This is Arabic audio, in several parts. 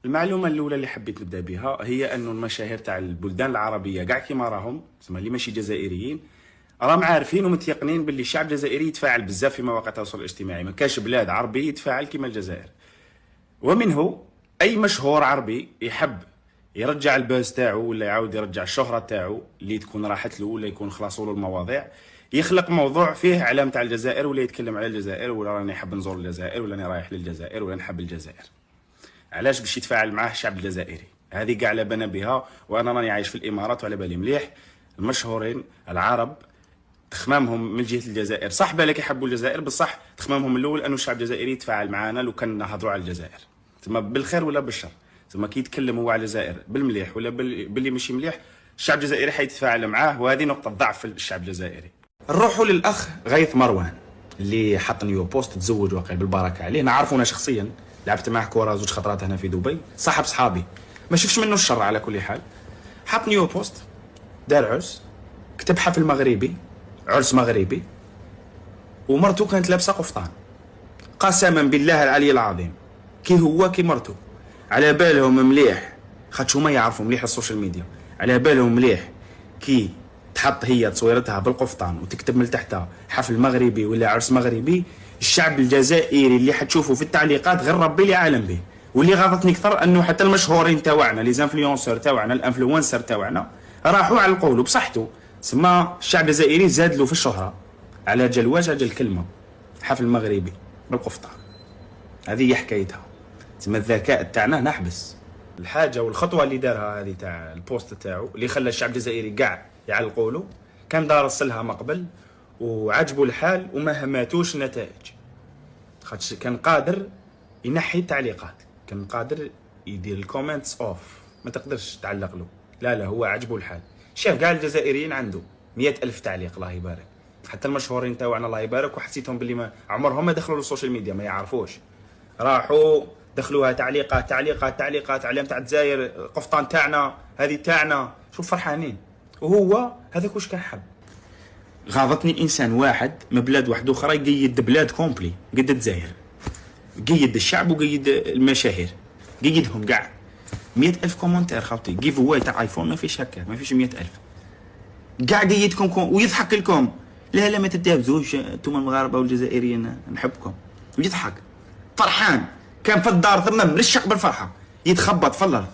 المعلومه الاولى اللي حبيت نبدا بها هي انه المشاهير تاع البلدان العربيه كاع كيما راهم تسمى اللي ماشي جزائريين راهم عارفين ومتيقنين باللي الشعب الجزائري يتفاعل بزاف في مواقع التواصل الاجتماعي. ما كاش بلاد عربي يتفاعل كيما الجزائر، ومنه اي مشهور عربي يحب يرجع الباز تاعو ولا يعاود يرجع الشهره تاعو اللي تكون راحت له ولا يكون خلاصوا له المواضيع، يخلق موضوع فيه علام تاع الجزائر ولا يتكلم على الجزائر ولا راني حاب نزور الجزائر ولا راني رايح للجزائر ولا نحب الجزائر. علاش؟ باش يتفاعل معاه الشعب الجزائري. هذه كاع على بالنا بها، وانا راني عايش في الامارات وعلى بالي مليح المشهورين العرب تخمامهم من جهه الجزائر صح بالك يحبوا الجزائر، بصح تخمامهم الاول انه الشعب الجزائري يتفاعل معنا لو كان نهضروا على الجزائر تما بالخير ولا بالشر. تما كي يتكلم هو على الجزائر بالمليح ولا باللي ماشي مليح الشعب الجزائري حيتفاعل معاه، وهذه نقطه ضعف في الشعب الجزائري. نروحوا للاخ غيث مروان اللي حط نيو بوست تزوج واقع بالبركه عليه. نعرفه انا شخصيا، لعبت معه كره زوج خطرات هنا في دبي، صاحب صحابي ما شفتش منه الشر. على كل حال حط نيو بوست، دار عرس، كتب حفل مغربي، عرس مغربي، ومرته كانت لابسه قفطان. قسما بالله العلي العظيم كي هو كي مرته على بالهم مليح، خاطش هما يعرفوا مليح السوشيال ميديا، على بالهم مليح كي تحط هي تصويرتها بالقفطان وتكتب من تحتها حفل مغربي ولا عرس مغربي، الشعب الجزائري اللي حتشوفوا في التعليقات غير ربي اللي عالم به. واللي غاضتني اكثر انه حتى المشهورين تاوعنا لي زانفلونسور تاوعنا الانفلونسر تاوعنا راحوا على القول بصحته. سما الشعب الجزائري زاد له في الشهره على جال وجه جال كلمه حفل مغربي بالقفطان. هذه هي حكايتها. تسمى الذكاء تاعنا نحبس. الحاجه والخطوه اللي دارها هذه تاع البوست تاعو اللي خلى الشعب الجزائري كاع يعلقوا له، كان دارس لها مقبل وعجبوا الحال وما هماتوش النتائج، خاطش كان قادر ينحي التعليقات، كان قادر يدير الكومنتس اوف، ما تقدرش تعلق له. لا هو عجبه الحال. شاف كاع الجزائريين عنده 100,000 تعليق الله يبارك، حتى المشهورين تاوعنا الله يبارك، وحسيتهم باللي ما عمرهم ما دخلوا للسوشيال ميديا ما يعرفوش، راحوا دخلوها تعليقات تعليقات تعليقات، علام تاع الجزائر، قفطان تاعنا، هذه تاعنا، شوف فرحانين. وهو هذاك واش كان حب. غاضتني انسان واحد من بلاد واحده اخرى يقيد بلاد كومبلي، قد الجزائر، قيد الشعب وقيد المشاهير، قيدهم كاع 100,000 كومنتير خاوتي. جيف واي تاع ايفون ما فيش هكا، ما فيش 100,000 كاع قيدكم ويضحك لكم. لا ما تتجاوزوش انتم المغاربه والجزائريين نحبكم، ويضحك فرحان كان في الدار ثم مرشق بالفرحه يتخبط في الارض.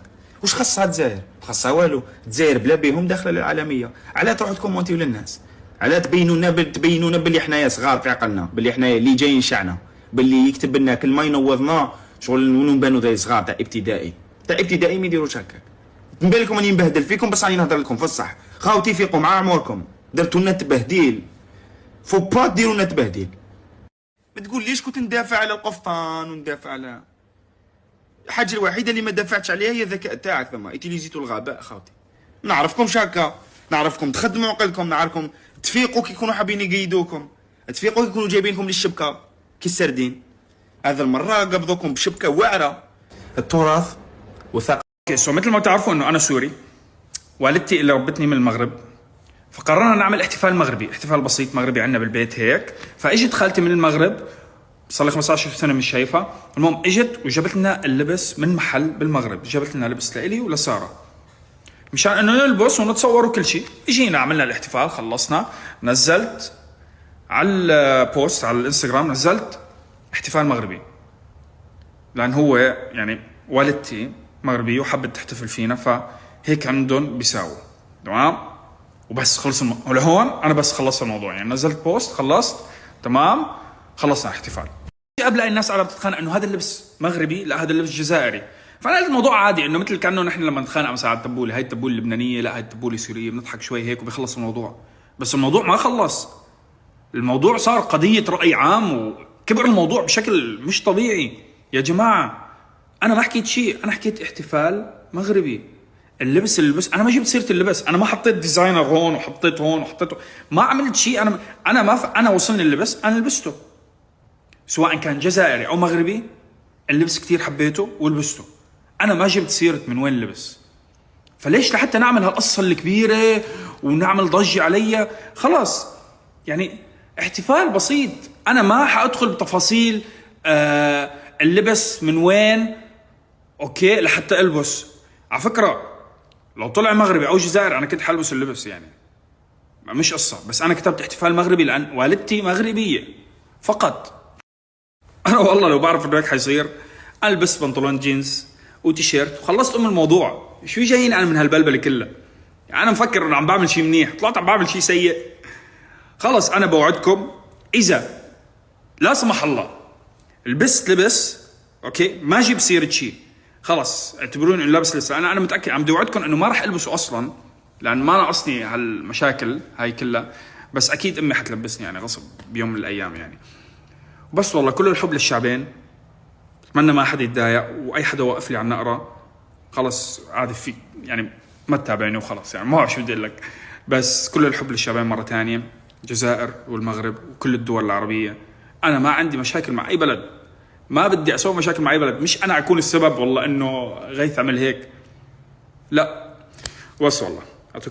واش خاصها الجزائر؟ خاصها والو. الجزائر بلا بهم داخله للعالميه. علاه تروحوا تكومونتيو للناس؟ علاه تبينونا باللي حنايا صغار في عقلنا، باللي حنايا اللي جايين شعنا، باللي يكتب لنا كلمه ينوضنا شغل نبانو ذي صغار تاع ابتدائي. تاع ابتدائي ما يديروش هكاك. نبان لكم راني نبهدل فيكم بس راني نهضر لكم في الصح. خاوتي فيقوا مع عمركم، درتوا لنا تبهديل، فو با ديروا لنا تبهديل. ما تقوليش كنت ندافع على القفطان وندافع على الحاجه الوحيده اللي ما دافعتش عليها هي الذكاء تاعك. ثم ايتيليزيتو الغباء خاوتي. نعرفكم هكا، نعرفكم تخدموا عقلكم، نعرفكم تفيقوا كي يكونوا حابين يقيدوكم، تفيقوا كي يكونوا جايبينكم للشبكه كي السردين. هذا المره قبضوكم بشبكه واعره. التراث وثقافه. سو مثل ما تعرفوا انه انا سوري، والدتي اللي ربتني من المغرب، فقررنا نعمل احتفال مغربي، احتفال بسيط مغربي عندنا بالبيت هيك. فاجت خالتي من المغرب، صار لي 15 سنه مش شايفها، المهم اجت وجابت لنا اللبس من محل بالمغرب، جابت لنا لبس لإلي ولساره مشان انه نلبس ونتصور وكل شيء. اجينا عملنا الاحتفال، خلصنا، نزلت على البوست على الانستغرام، نزلت احتفال مغربي، لان هو يعني والدتي مغربيه وحبت تحتفل فينا، فهيك عندهم بيساووا تمام. وبس خلص ولهون انا بس خلصت الموضوع، يعني نزلت بوست خلصت تمام، خلصنا الاحتفال. قبل الناس على بتتخانق انه هذا اللبس مغربي، لا هذا اللبس جزائري. فانا الموضوع عادي، انه مثل كانه نحن لما نتخانق مثلا على التبوله، هاي التبوله اللبنانيه، لا هاي التبوله السوريه، بنضحك شوي هيك وبيخلص الموضوع. بس الموضوع ما خلص، الموضوع صار قضيه راي عام وكبر الموضوع بشكل مش طبيعي. يا جماعه انا ما حكيت شيء، انا حكيت احتفال مغربي. اللبس انا ما جبت سيره اللبس، انا ما حطيت ديزاينر هون وحطيت هون وحطيته، ما عملت شيء. انا وصلني اللبس، انا لبسته سواء كان جزائري او مغربي، اللبس كتير حبيته ولبسته. انا ما جبت سيره من وين اللبس، فليش لحتى نعمل هالقصه الكبيره ونعمل ضجه عليا؟ خلاص يعني احتفال بسيط. انا ما حادخل بتفاصيل اللبس من وين، اوكي لحتى البس. على فكره لو طلع مغربي او جزائري انا كنت حلبس اللبس يعني، مش قصه. بس انا كتبت احتفال مغربي لان والدتي مغربيه فقط. انا والله لو بعرف انه هيك حيصير البس بنطلون جينز وتيشيرت وخلصت الموضوع. شو جايين انا من هالبلبله كلها؟ يعني انا مفكر انه عم بعمل شيء منيح، طلعت عم بعمل شيء سيء. خلص انا بوعدكم اذا لا سمح الله لبست لبس اوكي ما جيب سيرة شيء، خلص اعتبروني انه لابس لسه. انا متاكد عم بدي اوعدكم انه ما راح البسه اصلا، لان ما ناقصني هالمشاكل هاي كلها. بس اكيد امي حتلبسني يعني غصب بيوم من الايام يعني. بس والله كل الحب للشعبين، اتمنى ما حدا يتضايق، واي حدا واقف لي على النقره خلص عادي فيك يعني ما تتابعني وخلص يعني ما بعرف شو بدي اقول لك. بس كل الحب للشعبين مره ثانيه، الجزائر والمغرب وكل الدول العربيه. انا ما عندي مشاكل مع اي بلد، ما بدي اسوي مشاكل مع اي بلد، مش انا اكون السبب والله انه غيث عمل هيك، لا. بس والله